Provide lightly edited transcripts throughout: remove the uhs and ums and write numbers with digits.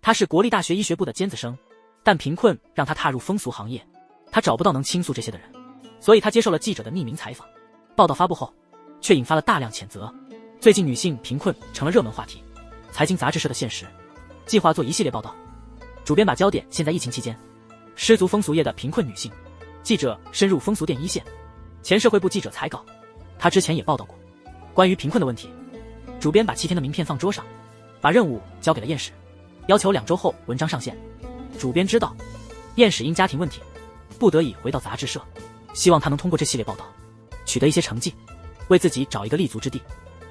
他是国立大学医学部的尖子生，但贫困让他踏入风俗行业，他找不到能倾诉这些的人，所以他接受了记者的匿名采访。报道发布后，却引发了大量谴责。最近女性贫困成了热门话题。财经杂志社的现实计划做一系列报道，主编把焦点现在疫情期间失足风俗业的贫困女性。记者深入风俗店一线，前社会部记者采稿，他之前也报道过关于贫困的问题。主编把7天的名片放桌上，把任务交给了燕史，要求2周后文章上线。主编知道燕史因家庭问题不得已回到杂志社，希望他能通过这系列报道取得一些成绩，为自己找一个立足之地。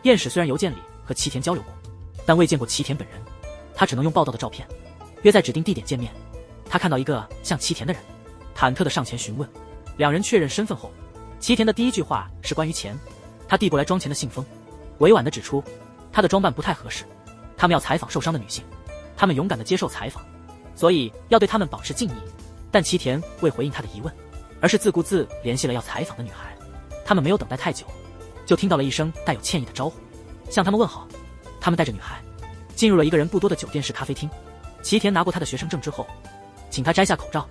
燕史虽然邮件里和齐田交流过，但未见过齐田本人，他只能用报道的照片约在指定地点见面。他看到一个像齐田的人，忐忑地上前询问。2人确认身份后，齐田的第一句话是关于钱。他递过来装钱的信封，委婉地指出他的装扮不太合适，他们要采访受伤的女性，他们勇敢地接受采访，所以要对他们保持敬意。但齐田未回应他的疑问，而是自顾自联系了要采访的女孩。他们没有等待太久，就听到了一声带有歉意的招呼，向他们问好。他们带着女孩进入了一个人不多的酒店式咖啡厅。齐田拿过他的学生证之后，请他摘下口罩，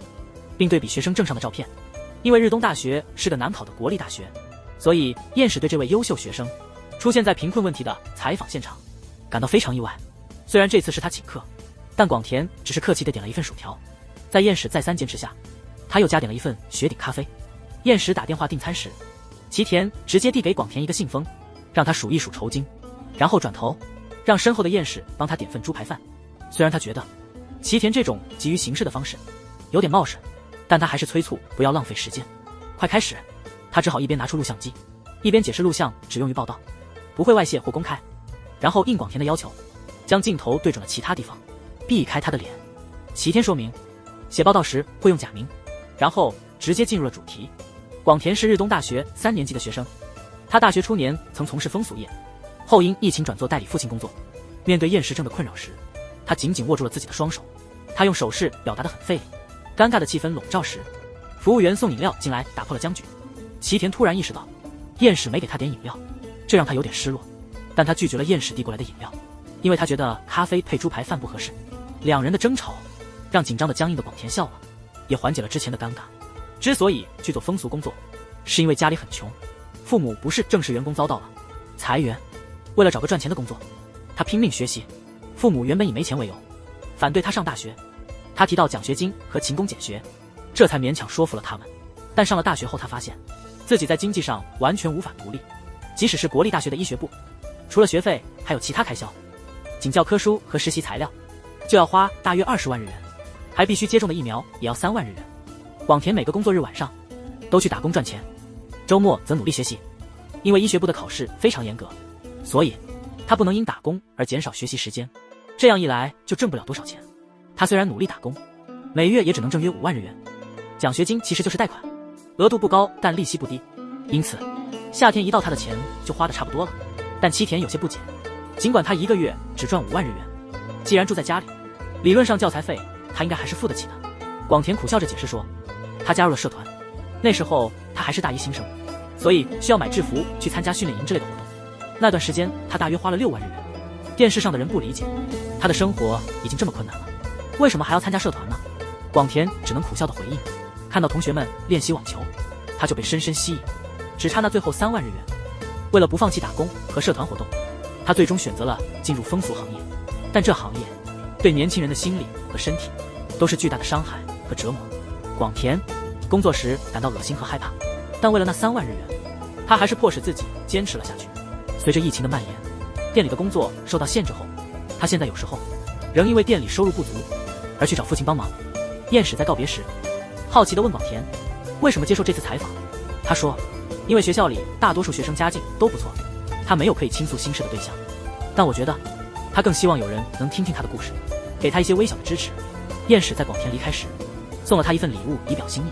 并对比学生证上的照片。因为日东大学是个难考的国立大学，所以燕史对这位优秀学生出现在贫困问题的采访现场感到非常意外。虽然这次是他请客，但广田只是客气地点了一份薯条。在燕史再三坚持下，他又加点了一份雪顶咖啡。燕史打电话订餐时，齐田直接递给广田一个信封，让他数一数酬金，然后转头让身后的燕史帮他点份猪排饭。虽然他觉得齐田这种急于行事的方式有点冒失，但他还是催促不要浪费时间，快开始。他只好一边拿出录像机，一边解释录像只用于报道，不会外泄或公开，然后应广田的要求，将镜头对准了其他地方，避开他的脸。齐田说明写报道时会用假名，然后直接进入了主题。广田是日东大学3年级的学生，他大学初年曾从事风俗业，后因疫情转做代理父亲工作。面对厌食症的困扰时，他紧紧握住了自己的双手，他用手势表达得很费力。尴尬的气氛笼罩时，服务员送饮料进来打破了僵局。齐田突然意识到燕史没给他点饮料，这让他有点失落，但他拒绝了燕史递过来的饮料，因为他觉得咖啡配猪排饭不合适。2人的争吵让紧张的僵硬的广田笑了，也缓解了之前的尴尬。之所以去做风俗工作，是因为家里很穷，父母不是正式员工遭到了裁员，为了找个赚钱的工作，他拼命学习。父母原本以没钱为由反对他上大学，他提到奖学金和勤工俭学，这才勉强说服了他们。但上了大学后，他发现自己在经济上完全无法独立，即使是国立大学的医学部，除了学费还有其他开销，仅教科书和实习材料就要花大约20万日元，还必须接种的疫苗也要3万日元。广田每个工作日晚上都去打工赚钱，周末则努力学习。因为医学部的考试非常严格，所以他不能因打工而减少学习时间，这样一来就挣不了多少钱。他虽然努力打工，每月也只能挣约5万日元，奖学金其实就是贷款，额度不高，但利息不低，因此夏天一到他的钱就花得差不多了。但七田有些不解，尽管他一个月只赚5万日元，既然住在家里，理论上教材费他应该还是付得起的。广田苦笑着解释说，他加入了社团，那时候他还是大一新生，所以需要买制服去参加训练营之类的活动。那段时间他大约花了6万日元。电视上的人不理解，他的生活已经这么困难了，为什么还要参加社团呢？广田只能苦笑的回应，看到同学们练习网球，他就被深深吸引，只差那最后3万日元。为了不放弃打工和社团活动，他最终选择了进入风俗行业。但这行业对年轻人的心理和身体都是巨大的伤害和折磨。广田工作时感到恶心和害怕，但为了那3万日元，他还是迫使自己坚持了下去。随着疫情的蔓延，店里的工作受到限制后，他现在有时候仍因为店里收入不足而去找父亲帮忙。燕史在告别时好奇地问广田为什么接受这次采访。他说，因为学校里大多数学生家境都不错，他没有可以倾诉心事的对象，但我觉得他更希望有人能听听他的故事，给他一些微小的支持。燕史在广田离开时送了他一份礼物以表心意，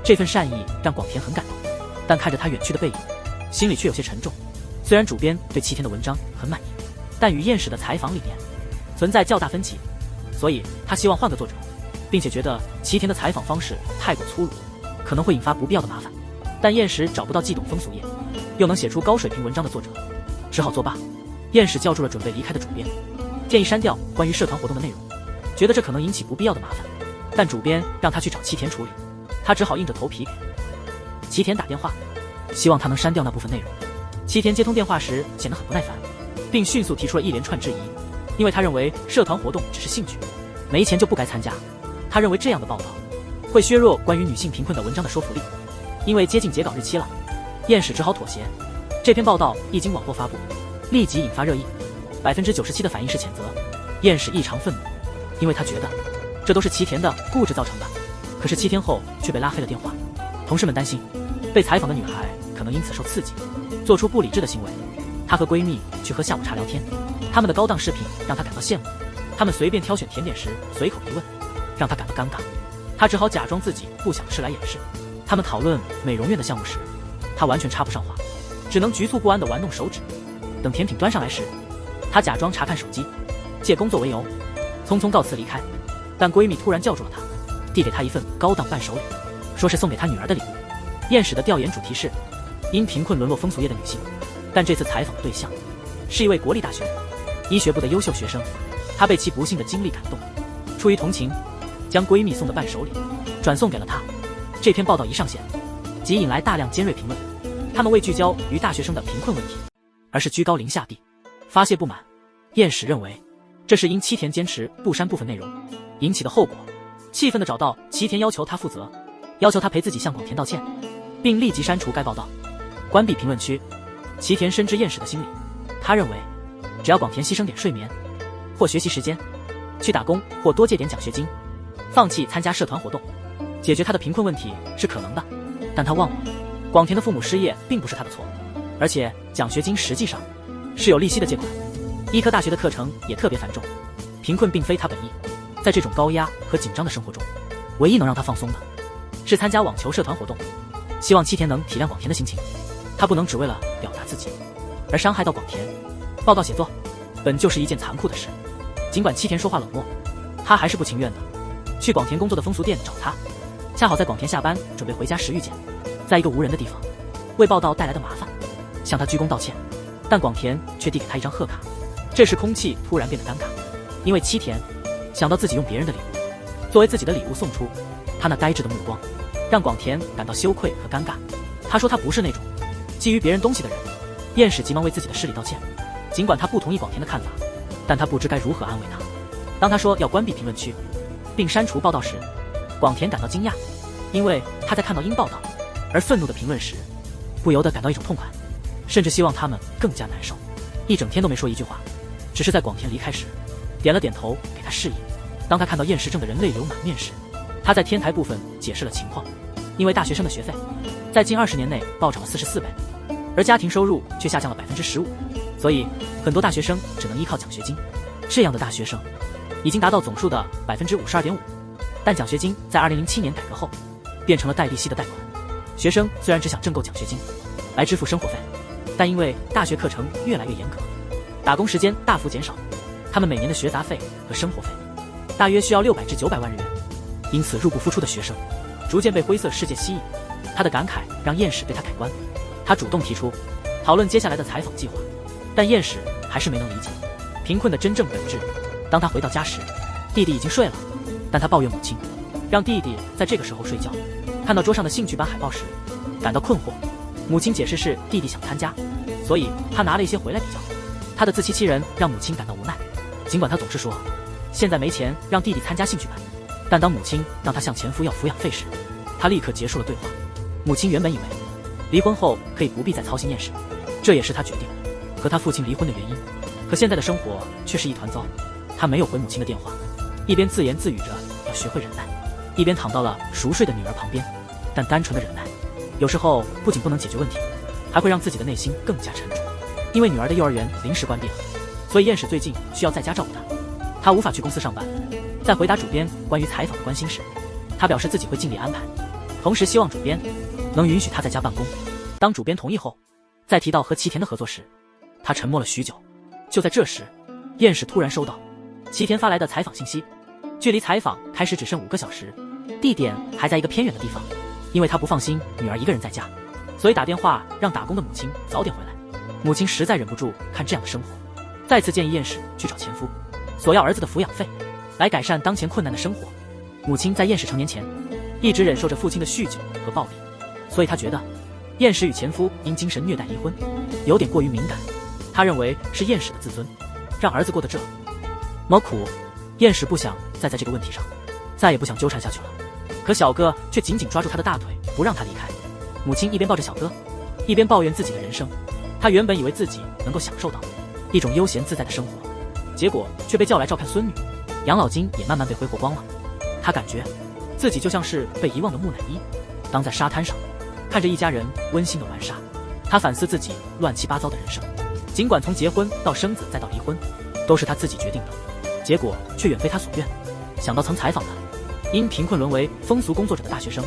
这份善意让广田很感动，但看着他远去的背影，心里却有些沉重。虽然主编对齐田的文章很满意，但与燕史的采访理念存在较大分歧，所以他希望换个作者，并且觉得齐田的采访方式太过粗鲁，可能会引发不必要的麻烦。但燕史找不到既懂风俗业又能写出高水平文章的作者，只好作罢。燕史叫住了准备离开的主编，建议删掉关于社团活动的内容，觉得这可能引起不必要的麻烦，但主编让他去找齐田处理，他只好硬着头皮给齐田打电话，希望他能删掉那部分内容。齐田接通电话时显得很不耐烦，并迅速提出了一连串质疑，因为他认为社团活动只是兴趣，没钱就不该参加。他认为这样的报道会削弱关于女性贫困的文章的说服力。因为接近截稿日期了，燕史只好妥协。这篇报道一经网络发布，立即引发热议，97%的反应是谴责。燕史异常愤怒，因为他觉得这都是齐田的固执造成的。可是7天后却被拉黑了电话，同事们担心被采访的女孩可能因此受刺激，做出不理智的行为。她和闺蜜去喝下午茶聊天，她们的高档饰品让她感到羡慕，她们随便挑选甜点时随口一问，让她感到尴尬。她只好假装自己不想吃来掩饰。他们讨论美容院的项目时，她完全插不上话，只能局促不安地玩弄手指。等甜品端上来时，她假装查看手机，借工作为由匆匆告辞离开。但闺蜜突然叫住了她，递给她一份高档伴手礼，说是送给她女儿的礼物。燕史的调研主题是因贫困沦落风俗业的女性，但这次采访的对象是一位国立大学医学部的优秀学生。她被其不幸的经历感动，出于同情，将闺蜜送的伴手礼转送给了她。这篇报道一上线，即引来大量尖锐评论。他们未聚焦于大学生的贫困问题，而是居高临下地发泄不满。燕史认为，这是因齐田坚持不删部分内容引起的后果。气愤地找到齐田，要求他负责，要求他赔自己向广田道歉，并立即删除该报道，关闭评论区。齐田深知燕史的心理，他认为，只要广田牺牲点睡眠或学习时间，去打工或多借点奖学金，放弃参加社团活动，解决他的贫困问题是可能的。但他忘了，广田的父母失业并不是他的错，而且奖学金实际上是有利息的借款。医科大学的课程也特别繁重，贫困并非他本意。在这种高压和紧张的生活中，唯一能让他放松的是参加网球社团活动。希望齐田能体谅广田的心情，他不能只为了表达自己而伤害到广田。报告写作本就是一件残酷的事，尽管齐田说话冷漠，他还是不情愿的去广田工作的风俗店找他。恰好在广田下班准备回家时遇见，在一个无人的地方，为报道带来的麻烦向他鞠躬道歉，但广田却递给他一张贺卡。这时空气突然变得尴尬，因为齐田想到自己用别人的礼物作为自己的礼物送出，他那呆滞的目光让广田感到羞愧和尴尬。他说他不是那种觊觎别人东西的人。燕史急忙为自己的失礼道歉，尽管他不同意广田的看法，但他不知该如何安慰他。当他说要关闭评论区并删除报道时，广田感到惊讶，因为他在看到因报道而愤怒的评论时，不由得感到一种痛快，甚至希望他们更加难受。一整天都没说一句话，只是在广田离开时点了点头给他示意。当他看到厌世症的人泪流满面时，他在天台部分解释了情况。因为大学生的学费在近20年内暴涨了44倍，而家庭收入却下降了15%，所以很多大学生只能依靠奖学金。这样的大学生已经达到总数的52.5%，但奖学金在2007年改革后变成了贷利息的贷款。学生虽然只想挣够奖学金来支付生活费，但因为大学课程越来越严格，打工时间大幅减少，他们每年的学杂费和生活费大约需要600至900万日元，因此入不敷出的学生逐渐被灰色世界吸引。他的感慨让燕史对他改观，他主动提出讨论接下来的采访计划，但燕史还是没能理解贫困的真正本质。当他回到家时，弟弟已经睡了，但他抱怨母亲让弟弟在这个时候睡觉。看到桌上的兴趣班海报时感到困惑，母亲解释是弟弟想参加，所以他拿了一些回来比较。他的自欺欺人让母亲感到无奈，尽管他总是说现在没钱让弟弟参加兴趣班，但当母亲让他向前夫要抚养费时，他立刻结束了对话。母亲原本以为离婚后可以不必再操心厌世，这也是他决定和他父亲离婚的原因。可现在的生活却是一团糟，他没有回母亲的电话，一边自言自语着要学会忍耐，一边躺到了熟睡的女儿旁边。但单纯的忍耐有时候不仅不能解决问题，还会让自己的内心更加沉重。因为女儿的幼儿园临时关闭了，所以燕史最近需要在家照顾她，他无法去公司上班。在回答主编关于采访的关心时，他表示自己会尽力安排，同时希望主编能允许他在家办公。当主编同意后，在提到和齐田的合作时，他沉默了许久。就在这时，燕史突然收到齐田发来的采访信息，距离采访开始只剩5个小时，地点还在一个偏远的地方。因为他不放心女儿一个人在家，所以打电话让打工的母亲早点回来。母亲实在忍不住看这样的生活，再次建议燕史去找前夫索要儿子的抚养费。来改善当前困难的生活。母亲在燕史成年前一直忍受着父亲的酗酒和暴力，所以她觉得燕史与前夫因精神虐待离婚，有点过于敏感。她认为是燕史的自尊让儿子过得这么苦。燕史不想再在这个问题上再也不想纠缠下去了，可小哥却紧紧抓住他的大腿，不让他离开。母亲一边抱着小哥，一边抱怨自己的人生。她原本以为自己能够享受到一种悠闲自在的生活，结果却被叫来照看孙女，养老金也慢慢被挥霍光了。她感觉自己就像是被遗忘的木乃伊，当在沙滩上看着一家人温馨的玩沙。她反思自己乱七八糟的人生，尽管从结婚到生子再到离婚都是她自己决定的，结果却远非她所愿。想到曾采访的因贫困沦为风俗工作者的大学生，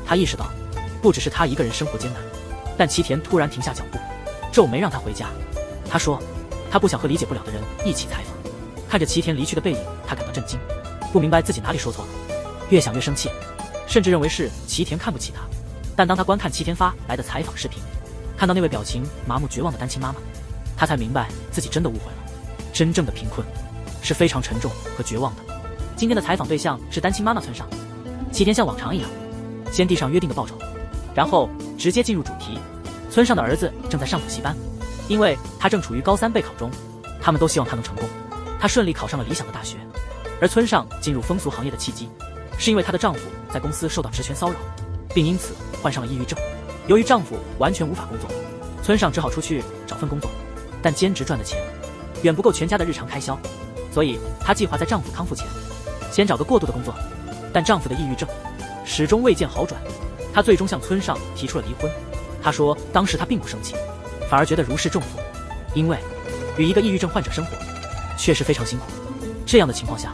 她意识到不只是她一个人生活艰难。但齐田突然停下脚步，皱眉让她回家。她说她不想和理解不了的人一起采访。看着齐田离去的背影，她感到震惊，不明白自己哪里说错了，越想越生气，甚至认为是齐田看不起她。但当她观看齐田发来的采访视频，看到那位表情麻木绝望的单亲妈妈，她才明白自己真的误会了。真正的贫困是非常沉重和绝望的。今天的采访对象是单亲妈妈村上。齐田像往常一样先递上约定的报酬，然后直接进入主题。村上的儿子正在上补习班，因为他正处于高3备考中，他们都希望他能成功。他顺利考上了理想的大学。而村上进入风俗行业的契机，是因为她的丈夫在公司受到职权骚扰，并因此患上了抑郁症。由于丈夫完全无法工作，村上只好出去找份工作，但兼职赚的钱远不够全家的日常开销，所以她计划在丈夫康复前先找个过渡的工作。但丈夫的抑郁症始终未见好转，她最终向村上提出了离婚。她说当时她并不生气，反而觉得如释重负，因为与一个抑郁症患者生活确实非常辛苦。这样的情况下，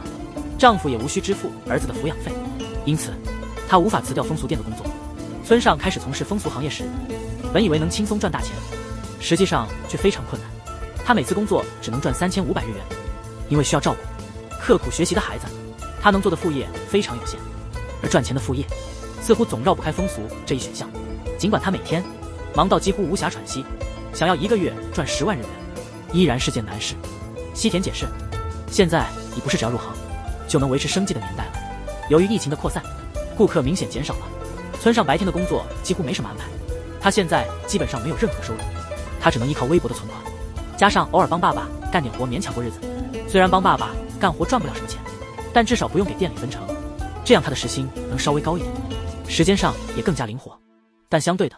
丈夫也无需支付儿子的抚养费，因此她无法辞掉风俗店的工作。村上开始从事风俗行业时，本以为能轻松赚大钱，实际上却非常困难。他每次工作只能赚3500日元，因为需要照顾刻苦学习的孩子，他能做的副业非常有限，而赚钱的副业似乎总绕不开风俗这一选项。尽管他每天忙到几乎无暇喘息，想要1个月赚10万日元依然是件难事。西田解释，现在已不是只要入行就能维持生计的年代了。由于疫情的扩散，顾客明显减少了，村上白天的工作几乎没什么安排，他现在基本上没有任何收入，他只能依靠微薄的存款，加上偶尔帮爸爸干点活勉强过日子。虽然帮爸爸干活赚不了什么钱，但至少不用给店里分成，这样他的时薪能稍微高一点，时间上也更加灵活。但相对的，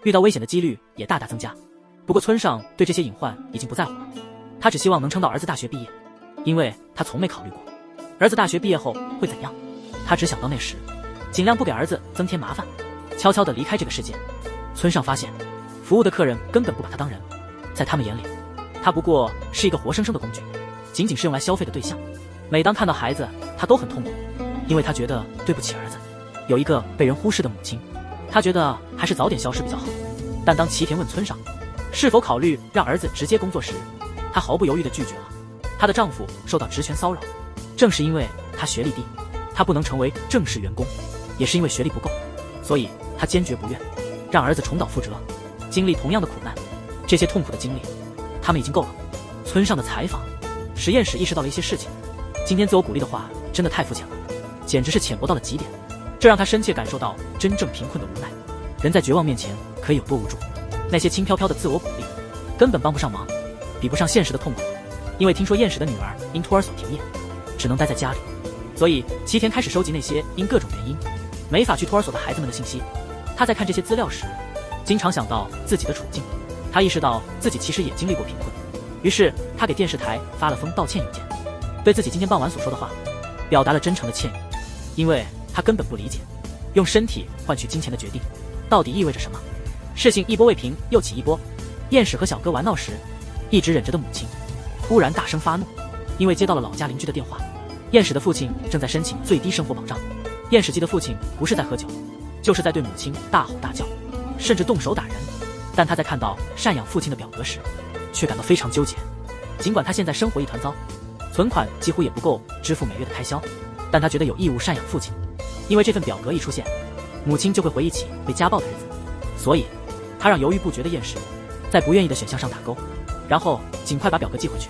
遇到危险的几率也大大增加。不过村上对这些隐患已经不在乎了，他只希望能撑到儿子大学毕业，因为他从没考虑过儿子大学毕业后会怎样。他只想到那时尽量不给儿子增添麻烦，悄悄地离开这个世界。村上发现服务的客人根本不把他当人，在他们眼里他不过是一个活生生的工具，仅仅是用来消费的对象。每当看到孩子，他都很痛苦，因为他觉得对不起儿子，有一个被人忽视的母亲。他觉得还是早点消失比较好。但当齐田问村上是否考虑让儿子直接工作时，她毫不犹豫地拒绝了。她的丈夫受到职权骚扰，正是因为她学历低，她不能成为正式员工，也是因为学历不够，所以她坚决不愿让儿子重蹈覆辙，经历同样的苦难。这些痛苦的经历，他们已经够了。村上的采访，实验室意识到了一些事情。今天自我鼓励的话真的太肤浅了，简直是浅薄到了极点。这让他深切感受到真正贫困的无奈。人在绝望面前可以有多无助？那些轻飘飘的自我鼓励根本帮不上忙，比不上现实的痛苦。因为听说燕史的女儿因托儿所停业，只能待在家里，所以齐田开始收集那些因各种原因没法去托儿所的孩子们的信息。他在看这些资料时，经常想到自己的处境。他意识到自己其实也经历过贫困，于是他给电视台发了封道歉邮件，对自己今天傍晚所说的话表达了真诚的歉意。因为他根本不理解用身体换取金钱的决定到底意味着什么。事情一波未平又起一波，燕史和小哥玩闹时一直忍着的母亲突然大声发怒，因为接到了老家邻居的电话。燕史的父亲正在申请最低生活保障。燕史基的父亲不是在喝酒，就是在对母亲大吼大叫，甚至动手打人。但他在看到赡养父亲的表格时却感到非常纠结。尽管他现在生活一团糟，存款几乎也不够支付每月的开销，但他觉得有义务赡养父亲，因为这份表格一出现，母亲就会回忆起被家暴的日子。所以他让犹豫不决的燕史在不愿意的选项上打勾，然后尽快把表格寄回去。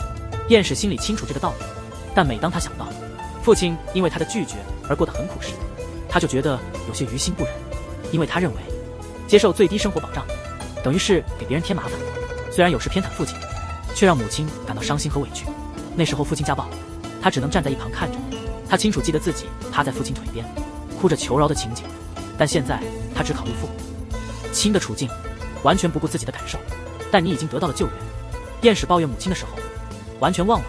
燕史心里清楚这个道理，但每当他想到父亲因为他的拒绝而过得很苦时，他就觉得有些于心不忍，因为他认为接受最低生活保障等于是给别人添麻烦。虽然有时偏袒父亲，却让母亲感到伤心和委屈。那时候父亲家暴，他只能站在一旁看着。他清楚记得自己趴在父亲腿边，哭着求饶的情景，但现在他只考虑父亲的处境，完全不顾自己的感受。但你已经得到了救援。燕史抱怨母亲的时候，完全忘了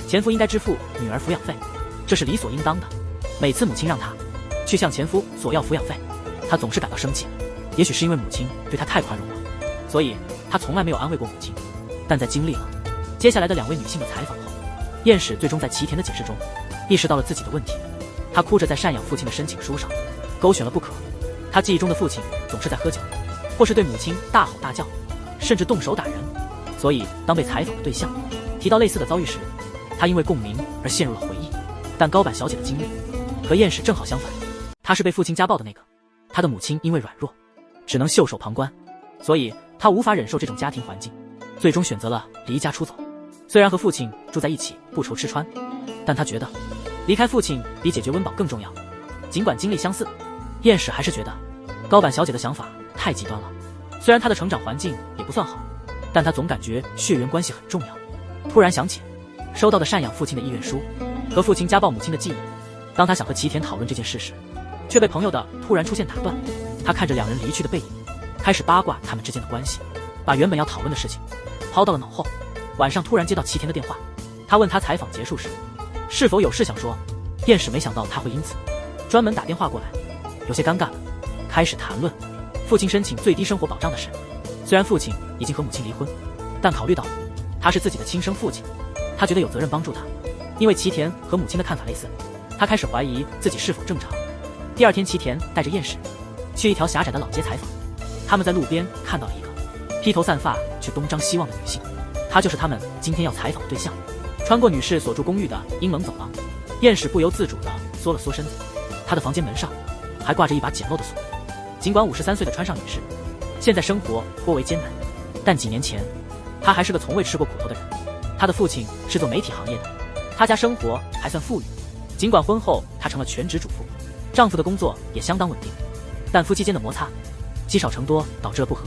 前夫应该支付女儿抚养费，这是理所应当的。每次母亲让他去向前夫索要抚养费，他总是感到生气。也许是因为母亲对他太宽容了，所以他从来没有安慰过母亲。但在经历了接下来的2位女性的采访后，燕史最终在齐田的解释中意识到了自己的问题。他哭着在赡养父亲的申请书上勾选了不可。他记忆中的父亲总是在喝酒，或是对母亲大吼大叫，甚至动手打人。所以当被采访的对象提到类似的遭遇时，他因为共鸣而陷入了回忆。但高坂小姐的经历和燕史正好相反，她是被父亲家暴的那个。她的母亲因为软弱只能袖手旁观，所以她无法忍受这种家庭环境，最终选择了离家出走。虽然和父亲住在一起不愁吃穿，但她觉得离开父亲比解决温饱更重要。尽管经历相似，燕史还是觉得高坂小姐的想法太极端了。虽然她的成长环境也不算好，但她总感觉血缘关系很重要。突然想起收到的赡养父亲的意愿书和父亲家暴母亲的记忆。当他想和齐田讨论这件事时，却被朋友的突然出现打断。他看着2人离去的背影，开始八卦他们之间的关系，把原本要讨论的事情抛到了脑后。晚上突然接到齐田的电话，他问他采访结束时是否有事想说。燕史没想到他会因此专门打电话过来，有些尴尬了，开始谈论父亲申请最低生活保障的事。虽然父亲已经和母亲离婚，但考虑到他是自己的亲生父亲，他觉得有责任帮助他。因为齐田和母亲的看法类似，他开始怀疑自己是否正常。第2天，齐田带着燕史去一条狭窄的老街采访。他们在路边看到了一个披头散发却东张西望的女性，她就是他们今天要采访的对象。穿过女士所住公寓的阴冷走廊，燕史不由自主地缩了缩身子。她的房间门上还挂着一把简陋的锁。尽管53岁的川上女士现在生活颇为艰难，但几年前她还是个从未吃过苦头的人。她的父亲是做媒体行业的，她家生活还算富裕。尽管婚后她成了全职主妇，丈夫的工作也相当稳定，但夫妻间的摩擦积少成多，导致了不和。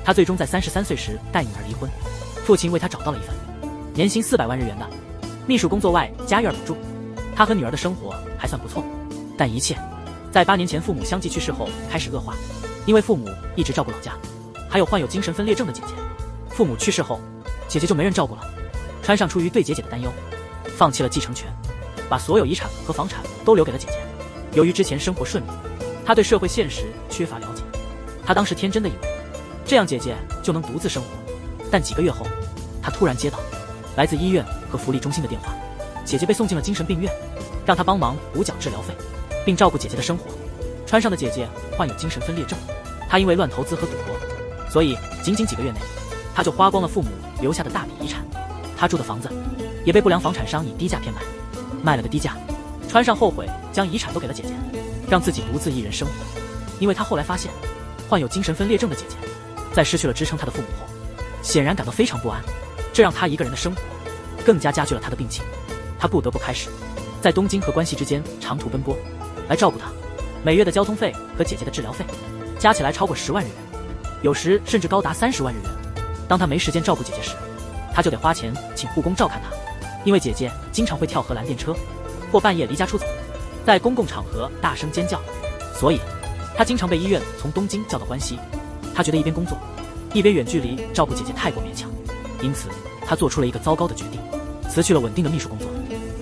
她最终在33岁时带女儿离婚。父亲为她找到了一份年薪400万日元的秘书工作，外加育儿补助。她和女儿的生活还算不错，但一切在8年前父母相继去世后开始恶化。因为父母一直照顾老家，还有患有精神分裂症的姐姐。父母去世后，姐姐就没人照顾了。川上出于对姐姐的担忧，放弃了继承权，把所有遗产和房产都留给了姐姐。由于之前生活顺利，他对社会现实缺乏了解，他当时天真的以为这样姐姐就能独自生活。但几个月后，他突然接到来自医院和福利中心的电话，姐姐被送进了精神病院，让他帮忙补缴治疗费，并照顾姐姐的生活。川上的姐姐患有精神分裂症，她因为乱投资和赌博，所以仅仅几个月内，她就花光了父母留下的大笔遗产。她住的房子也被不良房产商以低价骗卖，卖了个低价。川上后悔将遗产都给了姐姐，让自己独自一人生活。因为他后来发现，患有精神分裂症的姐姐在失去了支撑她的父母后，显然感到非常不安，这让她一个人的生活更加加剧了她的病情。她不得不开始在东京和关西之间长途奔波来照顾她。每月的交通费和姐姐的治疗费加起来超过10万日元，有时甚至高达30万日元。当他没时间照顾姐姐时，他就得花钱请护工照看她。因为姐姐经常会跳荷兰电车，或半夜离家出走，在公共场合大声尖叫，所以他经常被医院从东京叫到关西。他觉得一边工作一边远距离照顾姐姐太过勉强，因此他做出了一个糟糕的决定，辞去了稳定的秘书工作。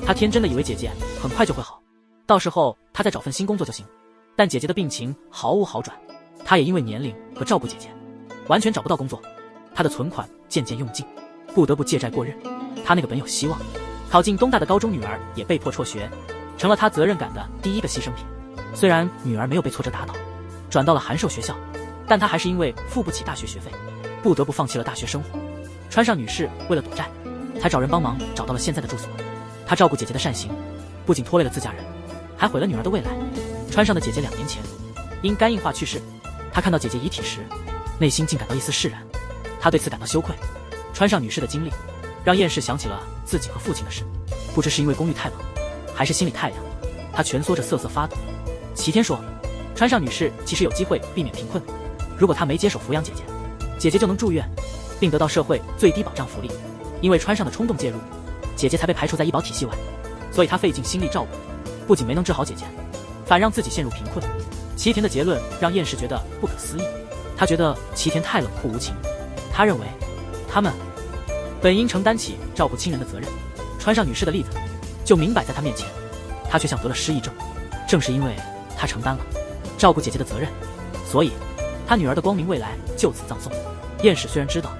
他天真的以为姐姐很快就会好，到时候他再找份新工作就行。但姐姐的病情毫无好转，他也因为年龄和照顾姐姐完全找不到工作。他的存款渐渐用尽，不得不借债过日。他那个本有希望考进东大的高中女儿也被迫辍学，成了他责任感的第一个牺牲品。虽然女儿没有被挫折打倒，转到了函授学校，但她还是因为付不起大学学费，不得不放弃了大学生活。川上女士为了躲债，才找人帮忙找到了现在的住所。她照顾姐姐的善行，不仅拖累了自家人，还毁了女儿的未来。川上的姐姐2年前因肝硬化去世，她看到姐姐遗体时，内心竟感到一丝释然。她对此感到羞愧。川上女士的经历让燕世想起了自己和父亲的事，不知是因为公寓太冷，还是心里太凉，她蜷缩着瑟瑟发抖。齐天说，川上女士其实有机会避免贫困，如果她没接手抚养姐姐，姐姐就能住院，并得到社会最低保障福利。因为川上的冲动介入，姐姐才被排除在医保体系外，所以她费尽心力照顾，不仅没能治好姐姐，反让自己陷入贫困。齐田的结论让燕氏觉得不可思议，他觉得齐田太冷酷无情，他认为他们本应承担起照顾亲人的责任。川上女士的例子就明摆在他面前，他却像得了失忆症。正是因为他承担了照顾姐姐的责任，所以他女儿的光明未来就此葬送。燕氏虽然知道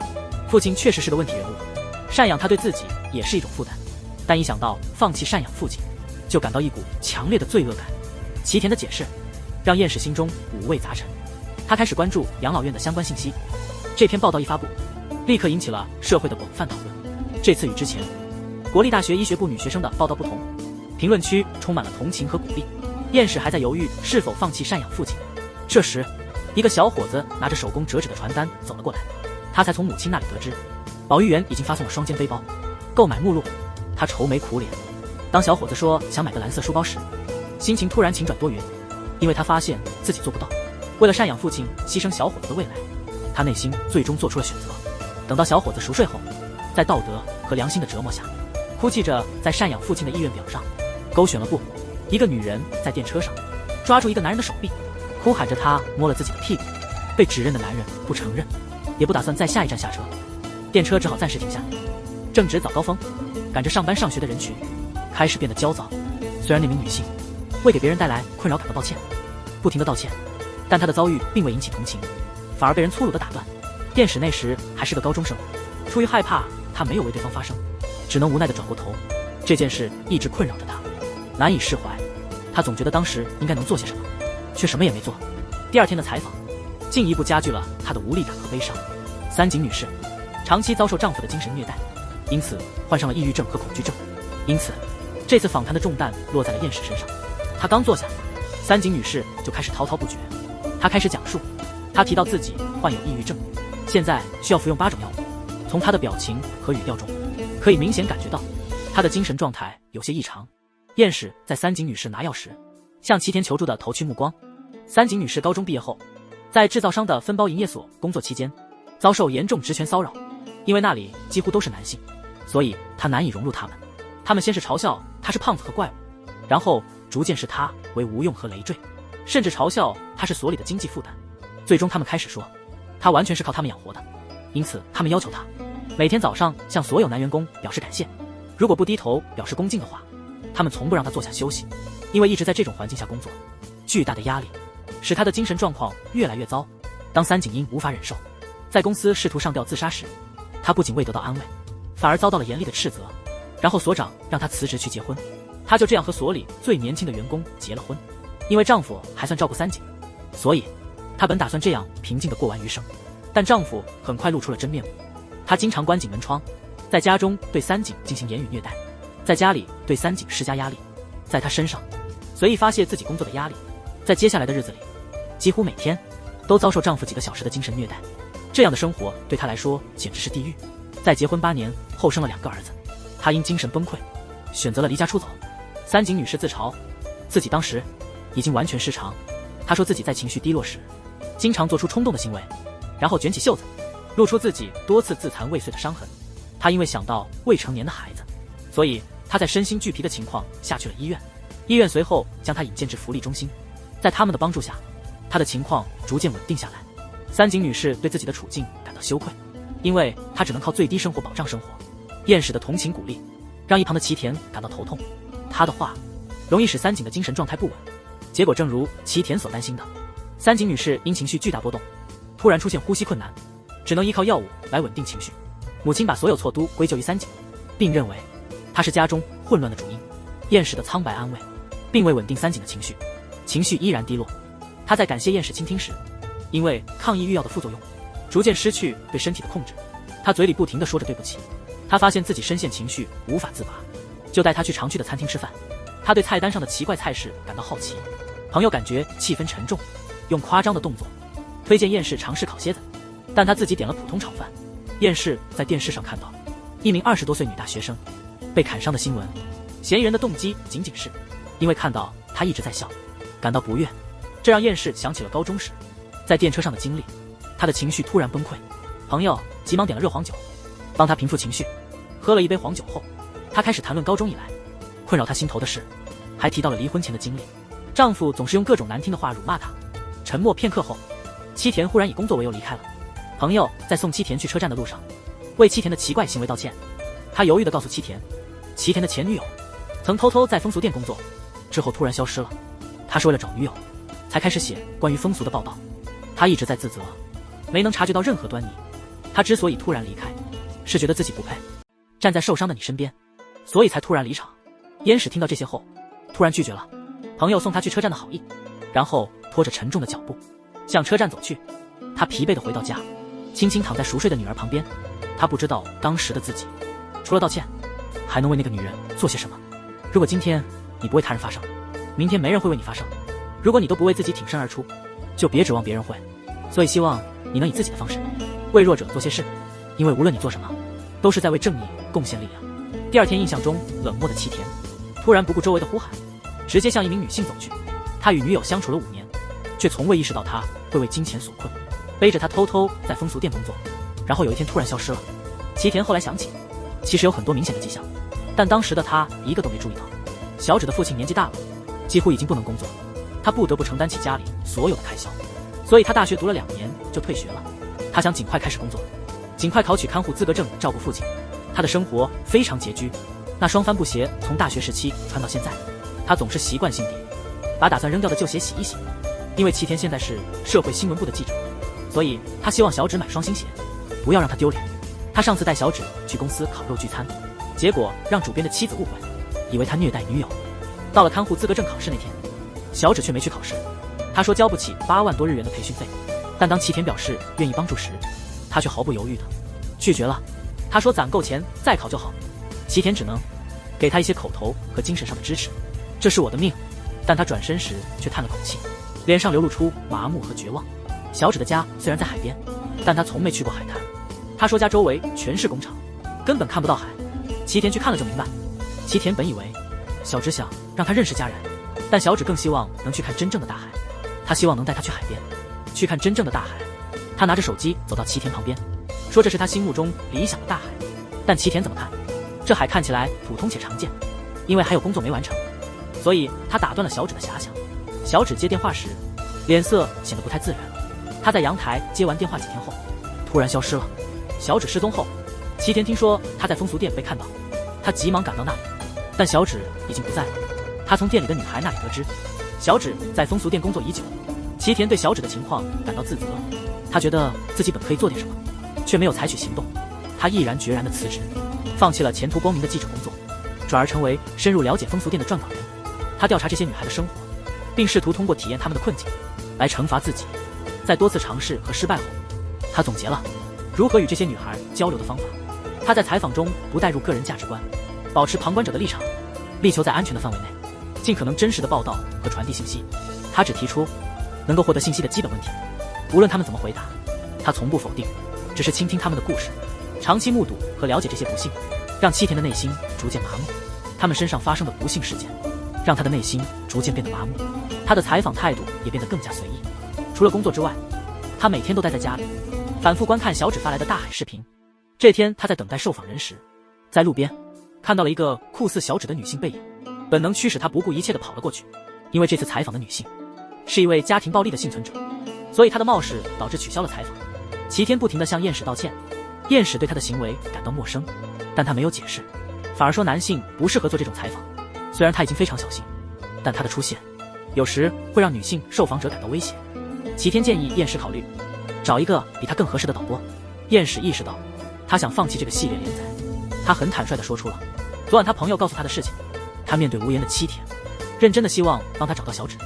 父亲确实是个问题人物，赡养他对自己也是一种负担，但一想到放弃赡养父亲，就感到一股强烈的罪恶感。齐田的解释让燕氏心中五味杂陈，他开始关注养老院的相关信息。这篇报道一发布，立刻引起了社会的广泛讨论。这次与之前国立大学医学部女学生的报道不同，评论区充满了同情和鼓励。燕氏还在犹豫是否放弃赡养父亲，这时一个小伙子拿着手工折纸的传单走了过来，他才从母亲那里得知保育员已经发送了双肩背包，购买目录。他愁眉苦脸。当小伙子说想买个蓝色书包时，心情突然晴转多云，因为他发现自己做不到。为了赡养父亲牺牲小伙子的未来，他内心最终做出了选择。等到小伙子熟睡后，在道德和良心的折磨下，哭泣着在赡养父亲的意愿表上勾选了不。一个女人在电车上抓住一个男人的手臂，哭喊着他摸了自己的屁股。被指认的男人不承认，也不打算在下一站下车，电车只好暂时停下。正值早高峰，赶着上班上学的人群开始变得焦躁。虽然那名女性为给别人带来困扰感到抱歉，不停地道歉，但她的遭遇并未引起同情，反而被人粗鲁地打断。燕史那时还是个高中生，出于害怕，她没有为对方发声，只能无奈地转过头。这件事一直困扰着她，难以释怀。她总觉得当时应该能做些什么，却什么也没做。第二天的采访进一步加剧了她的无力感和悲伤。三井女士长期遭受丈夫的精神虐待，因此患上了抑郁症和恐惧症。因此这次访谈的重担落在了燕史身上。她刚坐下，三井女士就开始滔滔不绝。她开始讲述，她提到自己患有抑郁症，现在需要服用8种药物。从她的表情和语调中，可以明显感觉到她的精神状态有些异常。燕史在三井女士拿药时，向齐田求助的投去目光。三井女士高中毕业后，在制造商的分包营业所工作期间，遭受严重职权骚扰。因为那里几乎都是男性，所以她难以融入他们。他们先是嘲笑她是胖子和怪物，然后逐渐视她为无用和累赘，甚至嘲笑她是所里的经济负担。最终他们开始说，她完全是靠他们养活的。因此他们要求她每天早上向所有男员工表示感谢，如果不低头表示恭敬的话，他们从不让她坐下休息。因为一直在这种环境下工作，巨大的压力使她的精神状况越来越糟。当三井英无法忍受，在公司试图上吊自杀时，她不仅未得到安慰，反而遭到了严厉的斥责。然后所长让她辞职去结婚，她就这样和所里最年轻的员工结了婚。因为丈夫还算照顾三井，所以她本打算这样平静地过完余生。但丈夫很快露出了真面目，他经常关紧门窗，在家中对三井进行言语虐待，在家里对三井施加压力，在她身上随意发泄自己工作的压力。在接下来的日子里，几乎每天都遭受丈夫几个小时的精神虐待。这样的生活对她来说简直是地狱。在结婚8年后生了2个儿子，她因精神崩溃选择了离家出走。三井女士自嘲自己当时已经完全失常。她说自己在情绪低落时经常做出冲动的行为，然后卷起袖子露出自己多次自残未遂的伤痕。她因为想到未成年的孩子，所以她在身心俱疲的情况下去了医院。医院随后将她引荐至福利中心，在他们的帮助下，她的情况逐渐稳定下来。三井女士对自己的处境感到羞愧，因为她只能靠最低生活保障生活。燕史的同情鼓励让一旁的齐田感到头痛，他的话容易使三井的精神状态不稳。结果正如齐田所担心的，三井女士因情绪巨大波动，突然出现呼吸困难，只能依靠药物来稳定情绪。母亲把所有错都归咎于三井，并认为她是家中混乱的主因。燕史的苍白安慰并未稳定三井的情绪，情绪依然低落。他在感谢燕史倾听时，因为抗抑郁药的副作用，逐渐失去对身体的控制。他嘴里不停地说着对不起。他发现自己深陷情绪无法自拔，就带他去常去的餐厅吃饭。他对菜单上的奇怪菜式感到好奇。朋友感觉气氛沉重，用夸张的动作推荐燕氏尝试烤蝎子，但他自己点了普通炒饭。燕氏在电视上看到一名20多岁女大学生被砍伤的新闻，嫌疑人的动机仅仅是因为看到他一直在笑，感到不悦，这让燕氏想起了高中时在电车上的经历，他的情绪突然崩溃。朋友急忙点了热黄酒，帮他平复情绪。喝了一杯黄酒后，他开始谈论高中以来困扰他心头的事，还提到了离婚前的经历。丈夫总是用各种难听的话辱骂她。沉默片刻后，七田忽然以工作为由离开了。朋友在送七田去车站的路上，为七田的奇怪行为道歉。他犹豫地告诉七田的前女友曾偷偷在风俗店工作，之后突然消失了。他是为了找女友才开始写关于风俗的报道。他一直在自责，没能察觉到任何端倪。他之所以突然离开，是觉得自己不配站在受伤的你身边，所以才突然离场。燕史听到这些后，突然拒绝了朋友送他去车站的好意，然后拖着沉重的脚步向车站走去。他疲惫地回到家，轻轻躺在熟睡的女儿旁边。他不知道当时的自己除了道歉还能为那个女人做些什么。如果今天你不为他人发声，明天没人会为你发声。如果你都不为自己挺身而出，就别指望别人会。所以希望你能以自己的方式为弱者做些事，因为无论你做什么都是在为正义贡献力量。第二天，印象中冷漠的七田突然不顾周围的呼喊，直接向一名女性走去。他与女友相处了5年，却从未意识到她会为金钱所困，背着她偷偷在风俗店工作，然后有一天突然消失了。七田后来想起，其实有很多明显的迹象，但当时的他一个都没注意到。小芷的父亲年纪大了，几乎已经不能工作，他不得不承担起家里所有的开销，所以他大学读了2年就退学了。他想尽快开始工作，尽快考取看护资格证，照顾父亲。他的生活非常拮据，那双帆布鞋从大学时期穿到现在，他总是习惯性地把打算扔掉的旧鞋洗一洗。因为七田现在是社会新闻部的记者，所以他希望小芷买双新鞋，不要让他丢脸。他上次带小芷去公司烤肉聚餐，结果让主编的妻子误会，以为他虐待女友。到了看护资格证考试那天，小芷却没去考试。他说交不起8万多日元的培训费，但当七田表示愿意帮助时，他却毫不犹豫地拒绝了。他说攒够钱再考就好。七田只能给他一些口头和精神上的支持，这是我的命。但他转身时却叹了口气，脸上流露出麻木和绝望。小芷的家虽然在海边，但他从没去过海滩。他说家周围全是工厂，根本看不到海。七田去看了就明白。七田本以为小芷想让他认识家人，但小芷更希望能去看真正的大海。他希望能带他去海边，去看真正的大海。他拿着手机走到七田旁边，说这是他心目中理想的大海。但七田怎么看？这海看起来普通且常见，因为还有工作没完成，所以他打断了小芷的遐想。小芷接电话时，脸色显得不太自然。他在阳台接完电话几天后，突然消失了。小芷失踪后，七田听说他在风俗店被看到，他急忙赶到那里，但小芷已经不在了。他从店里的女孩那里得知，小芷在风俗店工作已久。七田对小芷的情况感到自责，他觉得自己本可以做点什么，却没有采取行动。他毅然决然地辞职，放弃了前途光明的记者工作，转而成为深入了解风俗店的撰稿人。他调查这些女孩的生活，并试图通过体验她们的困境来惩罚自己。在多次尝试和失败后，他总结了如何与这些女孩交流的方法。他在采访中不带入个人价值观，保持旁观者的立场，力求在安全的范围内尽可能真实的报道和传递信息。他只提出能够获得信息的基本问题，无论他们怎么回答，他从不否定，只是倾听他们的故事。长期目睹和了解这些不幸，让七田的内心逐渐麻木。他们身上发生的不幸事件让他的内心逐渐变得麻木，他的采访态度也变得更加随意。除了工作之外，他每天都待在家里，反复观看小芷发来的大海视频。这天他在等待受访人时，在路边看到了一个酷似小芷的女性背影，本能驱使他不顾一切地跑了过去。因为这次采访的女性是一位家庭暴力的幸存者，所以他的冒失导致取消了采访。齐天不停地向燕史道歉，燕史对他的行为感到陌生，但他没有解释，反而说男性不适合做这种采访。虽然他已经非常小心，但他的出现有时会让女性受访者感到威胁。齐天建议燕史考虑找一个比他更合适的导播。燕史意识到他想放弃这个系列连载，他很坦率地说出了昨晚他朋友告诉他的事情。他面对无言的七田，认真的希望帮他找到小芷。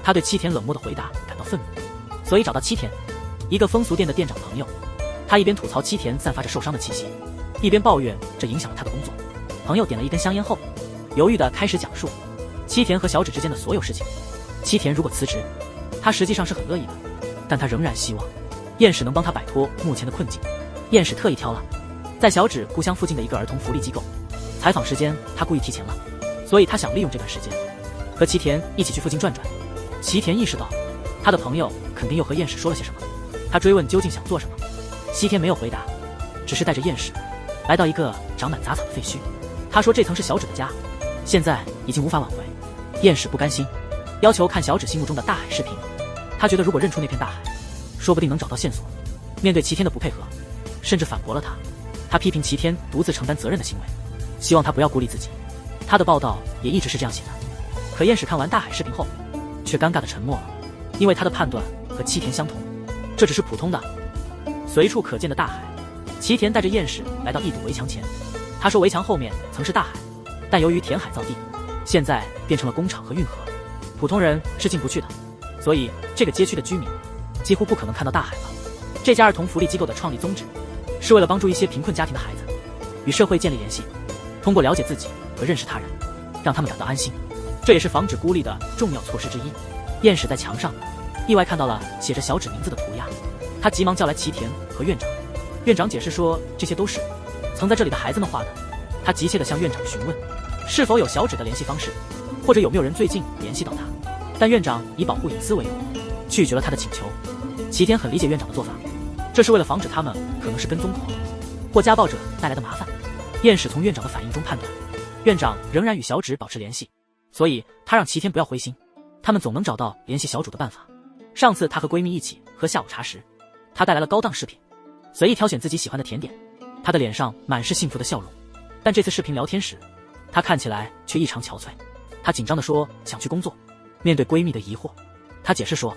他对七田冷漠的回答感到愤怒，所以找到七田，一个风俗店的店长朋友。他一边吐槽七田散发着受伤的气息，一边抱怨这影响了他的工作。朋友点了一根香烟后，犹豫地开始讲述七田和小芷之间的所有事情。七田如果辞职，他实际上是很乐意的，但他仍然希望燕史能帮他摆脱目前的困境。燕史特意挑了在小芷故乡附近的一个儿童福利机构，采访时间他故意提前了，所以他想利用这段时间和齐田一起去附近转转。齐田意识到他的朋友肯定又和燕史说了些什么，他追问究竟想做什么。齐田没有回答，只是带着燕史来到一个长满杂草的废墟。他说这曾是小芷的家，现在已经无法挽回。燕史不甘心，要求看小芷心目中的大海视频。他觉得如果认出那片大海，说不定能找到线索。面对齐天的不配合，甚至反驳了他。他批评齐天独自承担责任的行为，希望他不要孤立自己。他的报道也一直是这样写的。可燕史看完大海视频后，却尴尬的沉默了，因为他的判断和齐田相同，这只是普通的随处可见的大海。齐田带着燕史来到一堵围墙前，他说围墙后面曾是大海，但由于填海造地，现在变成了工厂和运河，普通人是进不去的，所以这个街区的居民几乎不可能看到大海了。这家儿童福利机构的创立宗旨是为了帮助一些贫困家庭的孩子与社会建立联系，通过了解自己和认识他人，让他们感到安心，这也是防止孤立的重要措施之一。燕史在墙上意外看到了写着小芷名字的涂鸦，他急忙叫来齐田和院长。院长解释说这些都是曾在这里的孩子们画的。他急切地向院长询问是否有小芷的联系方式，或者有没有人最近联系到他，但院长以保护隐私为由拒绝了他的请求。齐田很理解院长的做法，这是为了防止他们可能是跟踪狂或家暴者带来的麻烦。燕史从院长的反应中判断，院长仍然与小芷保持联系，所以他让齐田不要灰心，他们总能找到联系小芷的办法。上次她和闺蜜一起喝下午茶时，她带来了高档饰品，随意挑选自己喜欢的甜点，她的脸上满是幸福的笑容。但这次视频聊天时，她看起来却异常憔悴。她紧张地说想去工作。面对闺蜜的疑惑，她解释说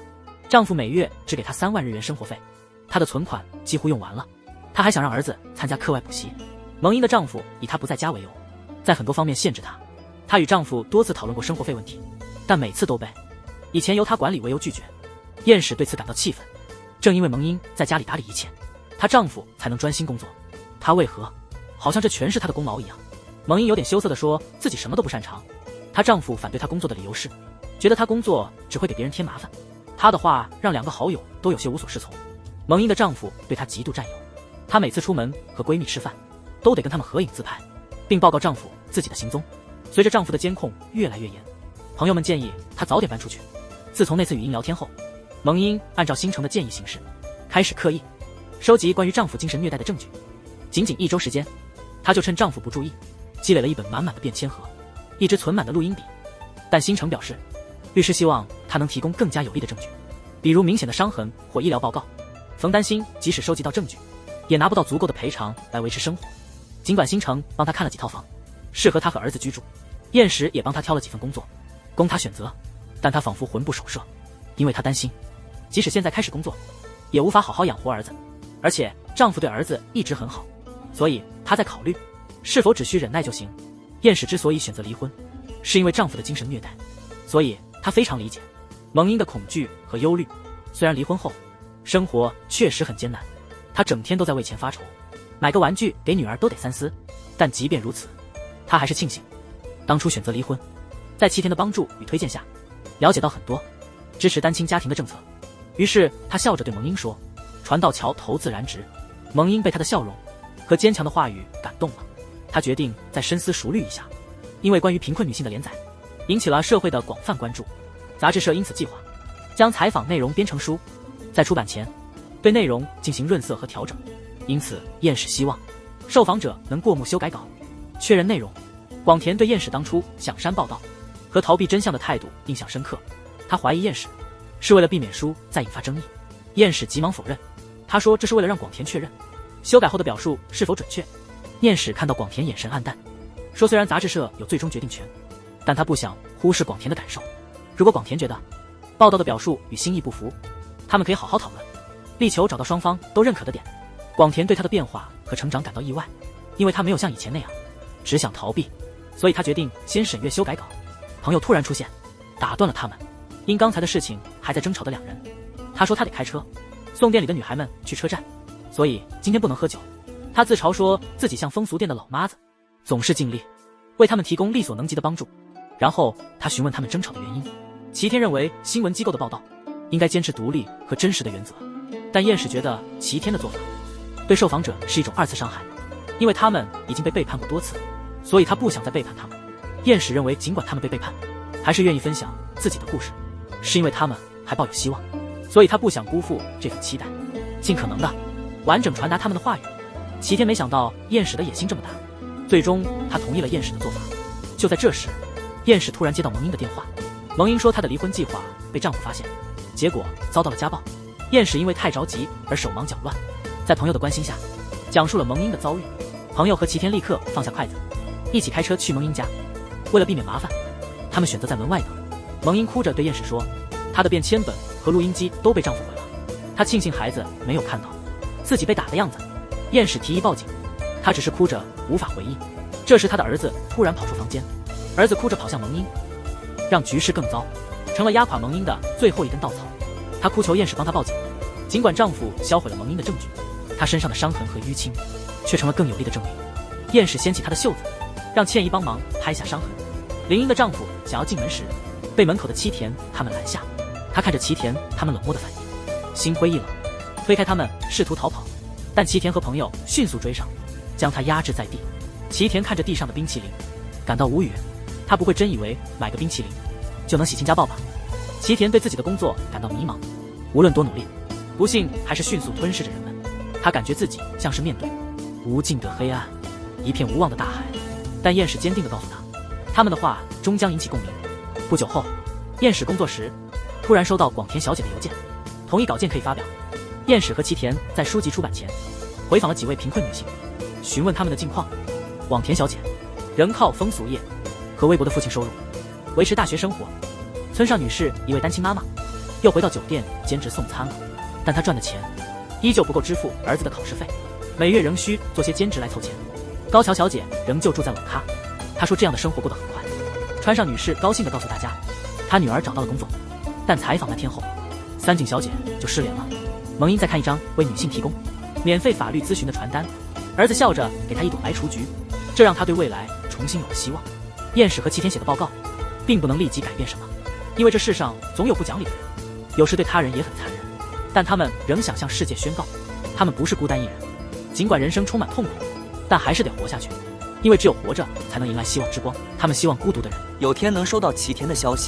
丈夫每月只给她3万日元生活费，她的存款几乎用完了。她还想让儿子参加课外补习。萌音的丈夫以她不在家为由，在很多方面限制她。她与丈夫多次讨论过生活费问题，但每次都被以前由她管理为由拒绝。燕史对此感到气愤，正因为萌音在家里打理一切，她丈夫才能专心工作，她为何好像这全是她的功劳一样。萌音有点羞涩地说自己什么都不擅长。她丈夫反对她工作的理由是觉得她工作只会给别人添麻烦。她的话让2个好友都有些无所适从。萌音的丈夫对她极度占有，她每次出门和闺蜜吃饭都得跟他们合影自拍，并报告丈夫自己的行踪。随着丈夫的监控越来越严，朋友们建议她早点搬出去。自从那次语音聊天后，萌音按照新城的建议行事，开始刻意收集关于丈夫精神虐待的证据。仅仅1周时间，她就趁丈夫不注意积累了一本满满的便签盒，一支存满的录音笔。但新城表示，律师希望她能提供更加有力的证据，比如明显的伤痕或医疗报告。冯担心即使收集到证据，也拿不到足够的赔偿来维持生活。尽管新城帮她看了几套房，适合她和儿子居住，燕史也帮她挑了几份工作供她选择，但她仿佛魂不守舍，因为她担心即使现在开始工作，也无法好好养活儿子。而且丈夫对儿子一直很好，所以她在考虑是否只需忍耐就行。燕史之所以选择离婚，是因为丈夫的精神虐待，所以她非常理解萌音的恐惧和忧虑。虽然离婚后生活确实很艰难，她整天都在为钱发愁，买个玩具给女儿都得3思，但即便如此，她还是庆幸当初选择离婚。在齐田的帮助与推荐下，了解到很多支持单亲家庭的政策，于是她笑着对萌音说船到桥头自然直。萌音被她的笑容和坚强的话语感动了，她决定再深思熟虑一下。因为关于贫困女性的连载引起了社会的广泛关注，杂志社因此计划将采访内容编成书，在出版前对内容进行润色和调整。因此燕史希望受访者能过目修改稿，确认内容。广田对燕史当初想删报道和逃避真相的态度印象深刻，他怀疑燕史是为了避免书再引发争议。燕史急忙否认，他说这是为了让广田确认修改后的表述是否准确。燕史看到广田眼神黯淡，说虽然杂志社有最终决定权，但他不想忽视广田的感受。如果广田觉得报道的表述与心意不符，他们可以好好讨论，力求找到双方都认可的点。广田对他的变化和成长感到意外，因为他没有像以前那样只想逃避，所以他决定先审阅修改稿。朋友突然出现，打断了他们。因刚才的事情还在争吵的2人，他说他得开车送店里的女孩们去车站，所以今天不能喝酒。他自嘲说自己像风俗店的老妈子，总是尽力为他们提供力所能及的帮助。然后他询问他们争吵的原因。齐天认为新闻机构的报道应该坚持独立和真实的原则，但燕史觉得齐天的做法对受访者是一种2次伤害，因为他们已经被背叛过多次，所以他不想再背叛他们。燕史认为，尽管他们被背叛，还是愿意分享自己的故事，是因为他们还抱有希望，所以他不想辜负这份期待，尽可能的完整传达他们的话语。齐天没想到燕史的野心这么大，最终他同意了燕史的做法。就在这时，燕史突然接到蒙英的电话，蒙英说她的离婚计划被丈夫发现，结果遭到了家暴。燕史因为太着急而手忙脚乱，在朋友的关心下，讲述了蒙英的遭遇。朋友和齐天立刻放下筷子，一起开车去蒙英家。为了避免麻烦，他们选择在门外等。蒙英哭着对燕史说，她的便签本和录音机都被丈夫毁了，她庆幸孩子没有看到自己被打的样子。燕史提议报警，她只是哭着无法回应。这时她的儿子突然跑出房间，儿子哭着跑向蒙英，让局势更糟，成了压垮蒙英的最后一根稻草。她哭求燕史帮她报警，尽管丈夫销毁了蒙英的证据，她身上的伤痕和淤青却成了更有力的证明。燕史掀起她的袖子，让倩怡帮忙拍下伤痕。林英的丈夫想要进门时，被门口的齐田他们拦下。他看着齐田他们冷漠的反应，心灰意冷，推开他们试图逃跑，但齐田和朋友迅速追上，将他压制在地。齐田看着地上的冰淇淋，感到无语。他不会真以为买个冰淇淋就能洗清家暴吧？齐田对自己的工作感到迷茫，无论多努力，不幸还是迅速吞噬着人们。他感觉自己像是面对无尽的黑暗，一片无望的大海。但燕史坚定地告诉他，他们的话终将引起共鸣。不久后，燕史工作时突然收到广田小姐的邮件，同意稿件可以发表。燕史和齐田在书籍出版前回访了几位贫困女性，询问他们的近况。广田小姐仍靠风俗业和微薄的父亲收入维持大学生活。村上女士一位单亲妈妈，又回到酒店兼职送餐了，但她赚的钱依旧不够支付儿子的考试费，每月仍需做些兼职来凑钱。高桥小姐仍旧住在冷咖，她说这样的生活过得很快。川上女士高兴地告诉大家，她女儿找到了工作，但采访那天后，三井小姐就失联了。蒙英在看一张为女性提供免费法律咨询的传单，儿子笑着给她一朵白雏菊，这让她对未来重新有了希望。燕史和齐田写的报告并不能立即改变什么，因为这世上总有不讲理的人，有时对他人也很残忍，但他们仍想向世界宣告，他们不是孤单一人。尽管人生充满痛苦，但还是得活下去，因为只有活着才能迎来希望之光。他们希望孤独的人有天能收到齐田的消息。